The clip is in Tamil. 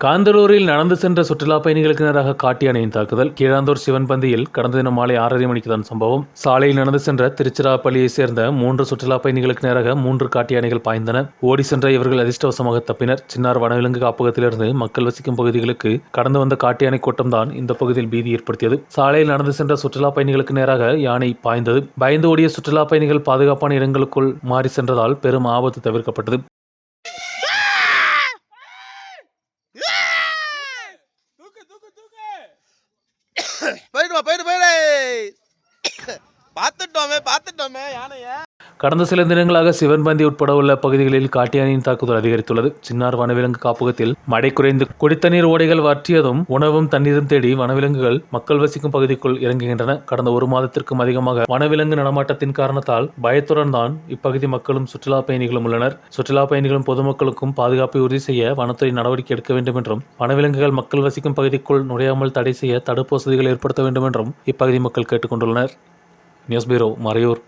காந்தலூரில் நடந்து சென்ற சுற்றுலா பயணிகளுக்கு எதிராக காட்டு யானையின் தாக்குதல். கீழாந்தூர் சிவன் பந்தியில் கடந்த தினம் மாலை 6:30 மணிக்கு தான் சம்பவம். சாலையில் நடந்து சென்ற திருச்சிராப்பள்ளியைச் சேர்ந்த 3 சுற்றுலா பயணிகளுக்கு நேராக 3 காட்டு யானைகள் பாய்ந்தன. ஓடி சென்ற இவர்கள் அதிர்ஷ்டவசமாக தப்பினர். சின்னார் வனவிலங்கு காப்பகத்திலிருந்து மக்கள் வசிக்கும் பகுதிகளுக்கு கடந்து வந்த காட்டு யானை கூட்டம் தான் இந்த பகுதியில் பீதி ஏற்படுத்தியது. சாலையில் நடந்து சென்ற சுற்றுலா பயணிகளுக்கு நேராக யானை பாய்ந்தது. பயந்து ஓடிய சுற்றுலா பயணிகள் பாதுகாப்பான இடங்களுக்குள் மாறி சென்றதால் பெரும் ஆபத்து தவிர்க்கப்பட்டது. போயிடு பார்த்துட்டோமே யானைய. கடந்த சில தினங்களாக சிவன்பந்தி உட்பட உள்ள பகுதிகளில் காட்டு யானையின் தாக்குதல் அதிகரித்துள்ளது. சின்னார் வனவிலங்கு காப்பகத்தில் மழை குறைந்து குடித்தண்ணீர் ஓடைகள் வற்றியதும் உணவும் தண்ணீரும் தேடி வனவிலங்குகள் மக்கள் வசிக்கும் பகுதிக்குள் இறங்குகின்றன. கடந்த 1 மாதத்திற்கும் அதிகமாக வனவிலங்கு நடமாட்டத்தின் காரணத்தால் பயத்துடன் தான் இப்பகுதி மக்களும் சுற்றுலா பயணிகளும் உள்ளனர். சுற்றுலா பயணிகளும் பொதுமக்களுக்கும் பாதுகாப்பை உறுதி செய்ய வனத்துறை நடவடிக்கை எடுக்க வேண்டும் என்றும், வனவிலங்குகள் மக்கள் வசிக்கும் பகுதிக்குள் நுழையாமல் தடை செய்ய தடுப்பு வசதிகள் ஏற்படுத்த வேண்டும் என்றும் இப்பகுதி மக்கள் கேட்டுக் கொண்டுள்ளனர். News bureau, Maraiyur.